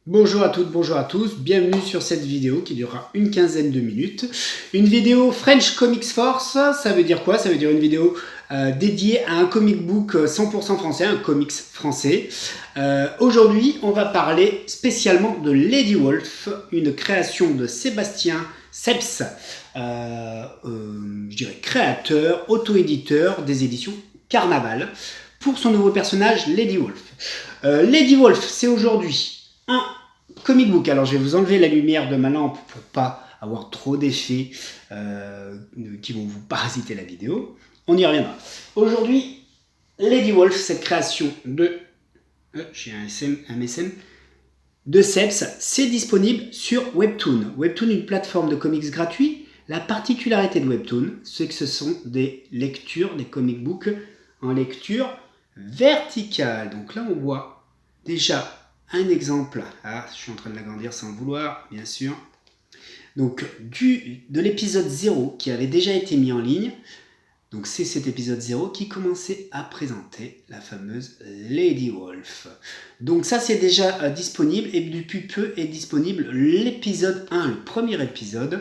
Bonjour à toutes, bonjour à tous, bienvenue sur cette vidéo qui durera une quinzaine de minutes. Une vidéo French Comics Force, ça veut dire quoi? Ça veut dire une vidéo dédiée à un comic book 100% français, un comics français. Aujourd'hui, on va parler spécialement de Lady Wolf, une création de Sébastien Seps, je dirais créateur, auto-éditeur des éditions Carnaval, pour son nouveau personnage Lady Wolf. Lady Wolf, c'est aujourd'hui un comic book. Alors je vais vous enlever la lumière de ma lampe pour pas avoir trop d'effets qui vont vous parasiter la vidéo. On y reviendra. Aujourd'hui, Lady Wolf, cette création de... j'ai un MSN de Seps, c'est disponible sur Webtoon. Webtoon, une plateforme de comics gratuit. La particularité de Webtoon, c'est que ce sont des lectures, des comic books en lecture verticale. Donc là, on voit déjà un exemple. Ah, je suis en train de l'agrandir sans le vouloir, bien sûr. Donc, de l'épisode 0 qui avait déjà été mis en ligne. Donc, c'est cet épisode 0 qui commençait à présenter la fameuse Lady Wolf. Donc, ça, c'est déjà disponible. Et depuis peu est disponible l'épisode 1, le premier épisode,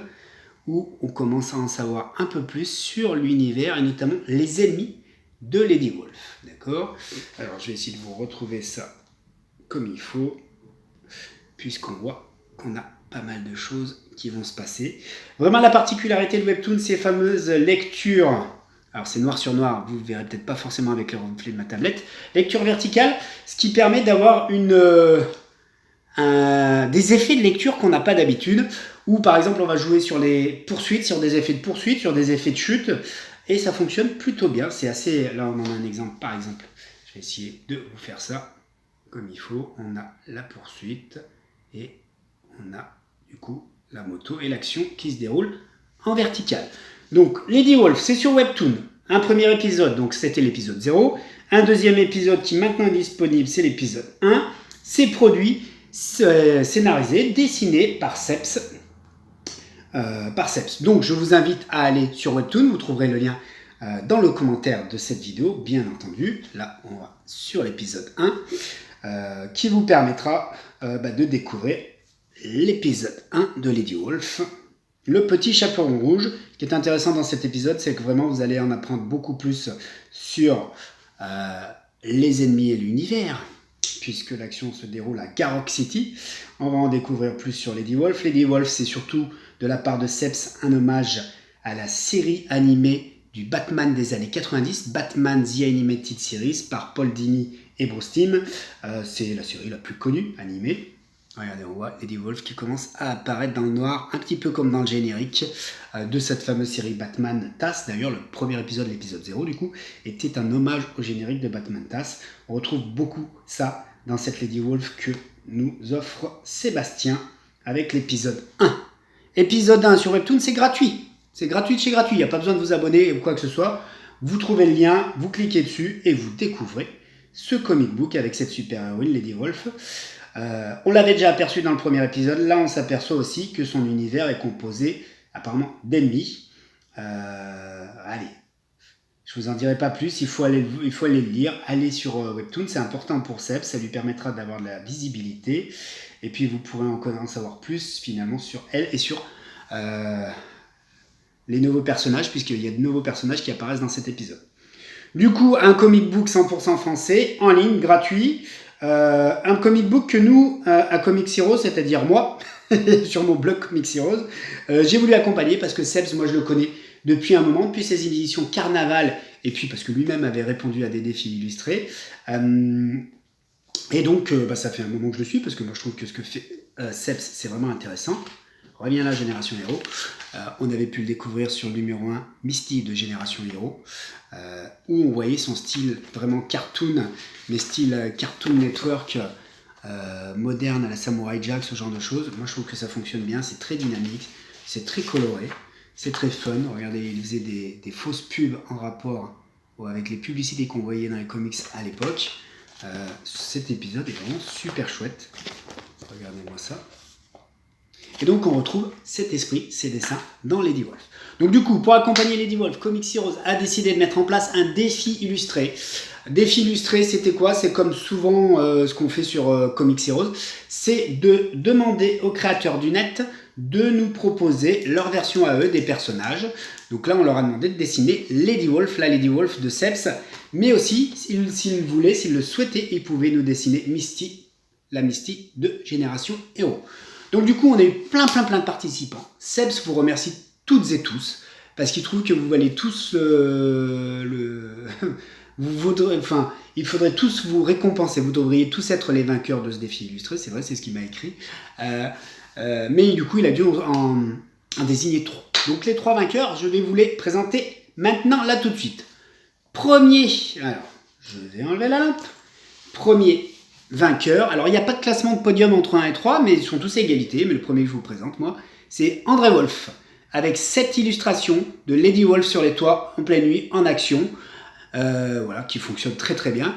où on commence à en savoir un peu plus sur l'univers et notamment les ennemis de Lady Wolf. D'accord? Alors, je vais essayer de vous retrouver ça comme il faut, puisqu'on voit qu'on a pas mal de choses qui vont se passer. Vraiment, la particularité de Webtoon, ces fameuses lectures, alors c'est noir sur noir, vous ne verrez peut-être pas forcément avec le reflet de ma tablette, lecture verticale, ce qui permet d'avoir des effets de lecture qu'on n'a pas d'habitude, où par exemple on va jouer sur les poursuites, sur des effets de poursuite, sur des effets de chute, et ça fonctionne plutôt bien. C'est assez... Là on en a un exemple, par exemple, je vais essayer de vous faire ça comme il faut. On a la poursuite et on a du coup la moto et l'action qui se déroule en verticale. Donc Lady Wolf, c'est sur Webtoon. Un premier épisode, donc c'était l'épisode 0. Un deuxième épisode qui maintenant est disponible, c'est l'épisode 1. C'est produit, scénarisé, dessiné par Seps. Donc je vous invite à aller sur Webtoon, vous trouverez le lien dans le commentaire de cette vidéo, bien entendu. Là, on va sur l'épisode 1. Qui vous permettra de découvrir l'épisode 1 de Lady Wolf. Le petit chaperon rouge, qui est intéressant dans cet épisode, c'est que vraiment vous allez en apprendre beaucoup plus sur les ennemis et l'univers, puisque l'action se déroule à Garrock City. On va en découvrir plus sur Lady Wolf. Lady Wolf, c'est surtout de la part de Seps un hommage à la série animée du Batman des années 90, Batman The Animated Series, par Paul Dini et Bruce Timm. C'est la série la plus connue, animée. Regardez, on voit Lady Wolf qui commence à apparaître dans le noir, un petit peu comme dans le générique de cette fameuse série Batman TAS. D'ailleurs, le premier épisode, l'épisode 0, du coup, était un hommage au générique de Batman TAS. On retrouve beaucoup ça dans cette Lady Wolf que nous offre Sébastien avec l'épisode 1. Épisode 1 sur Webtoon, c'est gratuit. C'est gratuit de chez gratuit. Il n'y a pas besoin de vous abonner ou quoi que ce soit. Vous trouvez le lien, vous cliquez dessus et vous découvrez ce comic book avec cette super-héroïne Lady Wolf. On l'avait déjà aperçu dans le premier épisode. Là, on s'aperçoit aussi que son univers est composé apparemment d'ennemis. Allez, je vous en dirai pas plus. Il faut aller le lire. Allez sur Webtoon, c'est important pour Seb. Ça lui permettra d'avoir de la visibilité. Et puis, vous pourrez en savoir plus finalement sur elle et sur les nouveaux personnages, puisqu'il y a de nouveaux personnages qui apparaissent dans cet épisode. Du coup, un comic book 100% français, en ligne, gratuit. Un comic book que nous, à Comics Heroes, c'est-à-dire moi, sur mon blog Comics Heroes, j'ai voulu accompagner parce que Sebs, moi je le connais depuis un moment, depuis ses éditions Carnaval, et puis parce que lui-même avait répondu à des défis illustrés. Et donc, ça fait un moment que je le suis, parce que moi je trouve que ce que fait Sebs, c'est vraiment intéressant. Revient là, Génération Héros. On avait pu le découvrir sur le numéro 1, Misty de Génération Héros, où on voyait son style vraiment cartoon, mais style Cartoon Network moderne à la Samurai Jack, ce genre de choses. Moi, je trouve que ça fonctionne bien, c'est très dynamique, c'est très coloré, c'est très fun. Regardez, il faisait des fausses pubs en rapport avec les publicités qu'on voyait dans les comics à l'époque. Cet épisode est vraiment super chouette. Regardez-moi ça. Et donc on retrouve cet esprit, ces dessins dans Lady Wolf. Donc du coup, pour accompagner Lady Wolf, Comics Heroes a décidé de mettre en place un défi illustré. Défi illustré, c'était quoi? C'est comme souvent ce qu'on fait sur Comics Heroes, c'est de demander aux créateurs du net de nous proposer leur version à eux des personnages. Donc là, on leur a demandé de dessiner Lady Wolf, la Lady Wolf de Seps, mais aussi, s'ils voulaient, s'ils le souhaitaient, ils pouvaient nous dessiner Misty, la Misty de Génération Héros. Donc du coup, on a eu plein de participants. Seps vous remercie toutes et tous, parce qu'il trouve que vous valez tous il faudrait tous vous récompenser, vous devriez tous être les vainqueurs de ce défi illustré, c'est vrai, c'est ce qu'il m'a écrit. Mais du coup, il a dû en désigner 3. Donc les 3 vainqueurs, je vais vous les présenter maintenant, là, tout de suite. Premier, alors, je vais enlever la lampe. Premier vainqueur, alors il n'y a pas de classement de podium entre 1 et 3, mais ils sont tous à égalité, mais le premier que je vous présente, moi, c'est André Wolf, avec 7 illustrations de Lady Wolf sur les toits, en pleine nuit, en action, voilà, qui fonctionne très bien.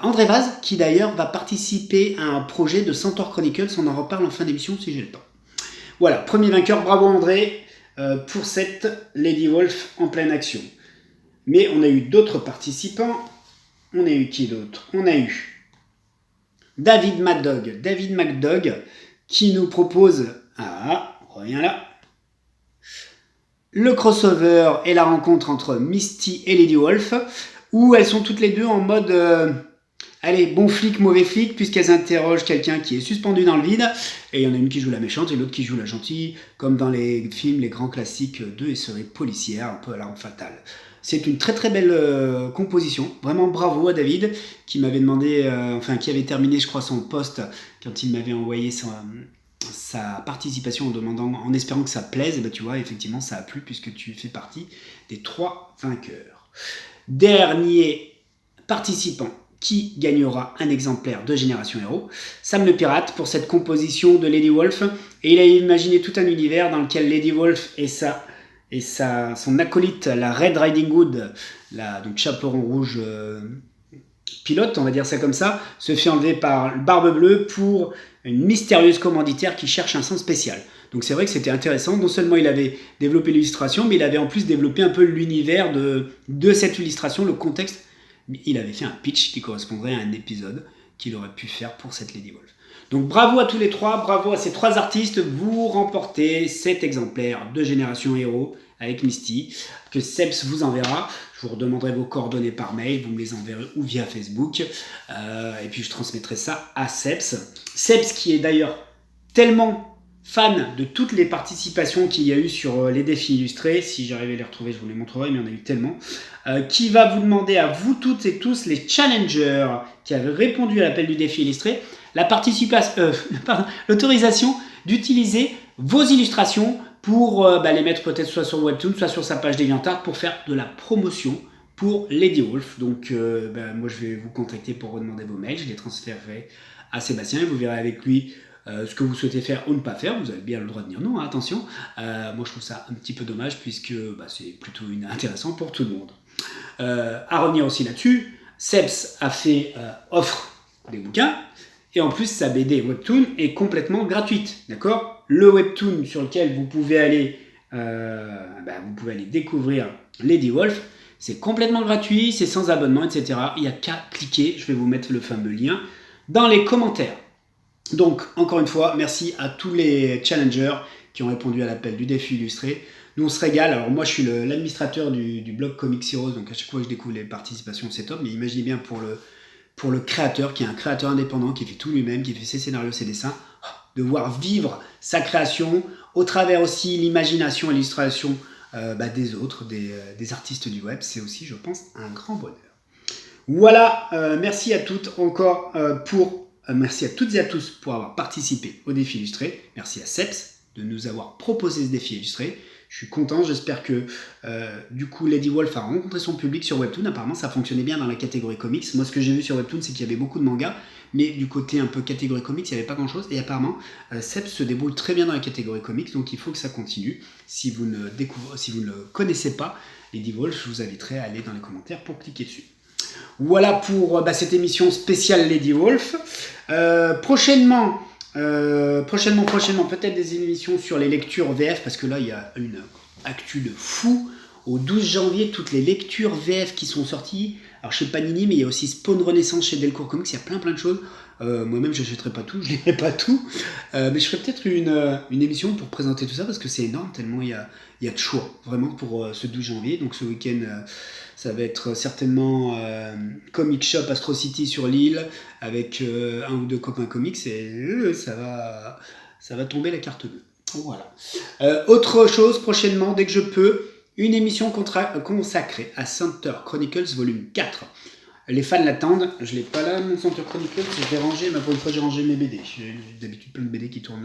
André Vaz, qui d'ailleurs va participer à un projet de Centaur Chronicles, on en reparle en fin d'émission si j'ai le temps. Voilà, premier vainqueur, bravo André, pour cette Lady Wolf en pleine action. Mais on a eu d'autres participants. On a eu qui d'autre? On a eu David McDog. David McDog qui nous propose... Ah, on revient là. Le crossover et la rencontre entre Misty et Lady Wolf, où elles sont toutes les deux en mode... allez, bon flic, mauvais flic, puisqu'elles interrogent quelqu'un qui est suspendu dans le vide, et il y en a une qui joue la méchante et l'autre qui joue la gentille, comme dans les films, les grands classiques de séries policières, un peu à l'arme fatale. C'est une très belle composition, vraiment bravo à David, qui m'avait demandé, qui avait terminé, je crois, son post, quand il m'avait envoyé sa participation en espérant que ça plaise, et ben tu vois, effectivement, ça a plu, puisque tu fais partie des 3 vainqueurs. Dernier participant, qui gagnera un exemplaire de Génération Héros, Sam le Pirate, pour cette composition de Lady Wolf. Et il a imaginé tout un univers dans lequel Lady Wolf et son acolyte, la Red Riding Hood, donc chaperon rouge pilote, on va dire ça comme ça, se fait enlever par Barbe Bleue pour une mystérieuse commanditaire qui cherche un sang spécial. Donc c'est vrai que c'était intéressant, non seulement il avait développé l'illustration, mais il avait en plus développé un peu l'univers de cette illustration, le contexte. Il avait fait un pitch qui correspondrait à un épisode qu'il aurait pu faire pour cette Lady Wolf. Donc bravo à tous les 3, bravo à ces 3 artistes, vous remportez cet exemplaire de Génération Héros avec Misty, que Seps vous enverra. Je vous redemanderai vos coordonnées par mail, vous me les enverrez ou via Facebook, et puis je transmettrai ça à Seps. Seps qui est d'ailleurs tellement fan de toutes les participations qu'il y a eu sur les défis illustrés, si j'arrivais à les retrouver, je vous les montrerai, mais il y en a eu tellement, qui va vous demander à vous toutes et tous, les challengers qui avaient répondu à l'appel du défi illustré, l'autorisation d'utiliser vos illustrations pour les mettre peut-être soit sur Webtoon, soit sur sa page DeviantArt pour faire de la promotion pour Lady Wolf. Donc moi je vais vous contacter pour redemander vos mails, je les transférerai à Sébastien et vous verrez avec lui ce que vous souhaitez faire ou ne pas faire. Vous avez bien le droit de dire non, hein, attention. Moi je trouve ça un petit peu dommage puisque c'est plutôt intéressant pour tout le monde. À revenir aussi là-dessus, Seps a fait offre des bouquins et en plus sa BD Webtoon est complètement gratuite, d'accord? Le Webtoon sur lequel vous pouvez aller découvrir Lady Wolf, c'est complètement gratuit, c'est sans abonnement, etc. Il n'y a qu'à cliquer, je vais vous mettre le fameux lien dans les commentaires. Donc, encore une fois, merci à tous les challengers qui ont répondu à l'appel du défi illustré. Nous, on se régale. Alors, moi, je suis l'administrateur du blog Comics Heroes, donc à chaque fois que je découvre les participations, c'est top. Mais imaginez bien pour le créateur, qui est un créateur indépendant, qui fait tout lui-même, qui fait ses scénarios, ses dessins, de voir vivre sa création, au travers aussi l'imagination et l'illustration des autres, des artistes du web. C'est aussi, je pense, un grand bonheur. Voilà, merci à toutes encore merci à toutes et à tous pour avoir participé au défi illustré. Merci à Seps de nous avoir proposé ce défi illustré. Je suis content, j'espère que du coup Lady Wolf a rencontré son public sur Webtoon. Apparemment ça fonctionnait bien dans la catégorie comics. Moi ce que j'ai vu sur Webtoon c'est qu'il y avait beaucoup de mangas, mais du côté un peu catégorie comics il n'y avait pas grand chose. Et apparemment Seps se débrouille très bien dans la catégorie comics, donc il faut que ça continue. Si vous ne le connaissez pas, Lady Wolf, je vous inviterai à aller dans les commentaires pour cliquer dessus. Voilà pour cette émission spéciale Lady Wolf. Prochainement, Prochainement, peut-être des émissions sur les lectures VF, parce que là, il y a une actu de fou. Au 12 janvier, toutes les lectures VF qui sont sorties. Alors, chez Panini, mais il y a aussi Spawn Renaissance chez Delcourt Comics. Il y a plein de choses. Moi-même, je n'achèterai pas tout, je lirai pas tout. Mais je ferai peut-être une émission pour présenter tout ça, parce que c'est énorme, tellement il y a de choix, vraiment, pour ce 12 janvier. Donc, ce week-end, ça va être certainement Comic Shop Astro City sur l'île, avec un ou deux copains comics, et ça va tomber la carte bleue. Voilà. Autre chose, prochainement, dès que je peux, une émission consacrée à Center Chronicles volume 4. Les fans l'attendent, je l'ai pas là, mon Center Chronicles, je l'ai rangé, mais pour une fois j'ai rangé mes BD. J'ai d'habitude plein de BD qui tournent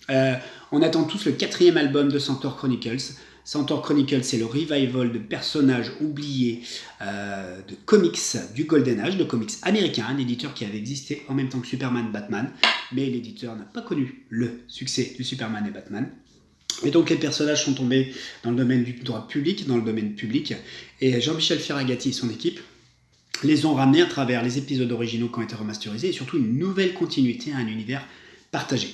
là. On attend tous le 4e album de Center Chronicles. Center Chronicles, c'est le revival de personnages oubliés de comics du Golden Age, de comics américains, un éditeur qui avait existé en même temps que Superman, Batman, mais l'éditeur n'a pas connu le succès de Superman et Batman. Et donc les personnages sont tombés dans le domaine du droit public, et Jean-Michel Ferragati et son équipe les ont ramenés à travers les épisodes originaux qui ont été remasterisés, et surtout une nouvelle continuité à un univers partagé.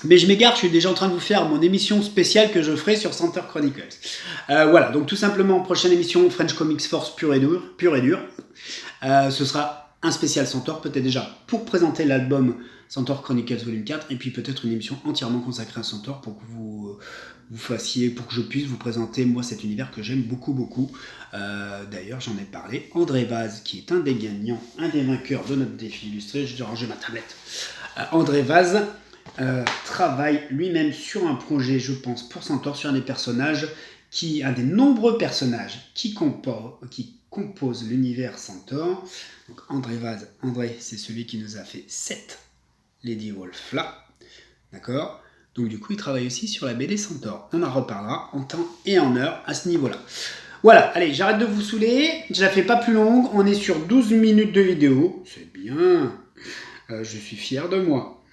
Mais je m'égare, je suis déjà en train de vous faire mon émission spéciale que je ferai sur Center Chronicles. Voilà, donc tout simplement, prochaine émission French Comics Force pure et dure. Ce sera un spécial Centaure, peut-être déjà pour présenter l'album Centaure Chronicles Volume 4, et puis peut-être une émission entièrement consacrée à Centaure pour que vous fassiez, pour que je puisse vous présenter moi cet univers que j'aime beaucoup. D'ailleurs, j'en ai parlé. André Vaz, qui est un des gagnants, un des vainqueurs de notre défi illustré, je vais ranger ma tablette. André Vaz travaille lui-même sur un projet, je pense, pour Centaure, sur un des nombreux personnages qui composent l'univers Centaure. Donc André Vaz, c'est celui qui nous a fait 7 Lady Wolf là, d'accord. Donc du coup, il travaille aussi sur la BD Centaure. On en reparlera en temps et en heure à ce niveau-là. Voilà, allez, j'arrête de vous saouler. Je la fais pas plus longue. On est sur 12 minutes de vidéo. C'est bien. Je suis fier de moi.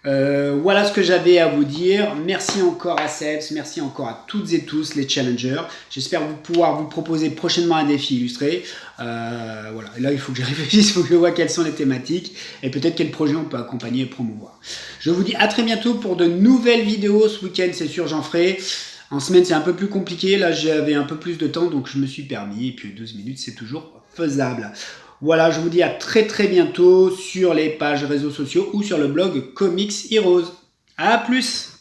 Voilà ce que j'avais à vous dire. Merci encore à Sebs, merci encore à toutes et tous les challengers. J'espère pouvoir vous proposer prochainement un défi illustré. Voilà, là il faut que je réfléchisse, il faut que je vois quelles sont les thématiques et peut-être quel projet on peut accompagner et promouvoir. Je vous dis à très bientôt pour de nouvelles vidéos. Ce week-end, c'est sûr, j'en ferai. En semaine, c'est un peu plus compliqué. Là, j'avais un peu plus de temps, donc je me suis permis. Et puis 12 minutes, c'est toujours faisable. Voilà, je vous dis à très bientôt sur les pages réseaux sociaux ou sur le blog Comics Heroes. A plus!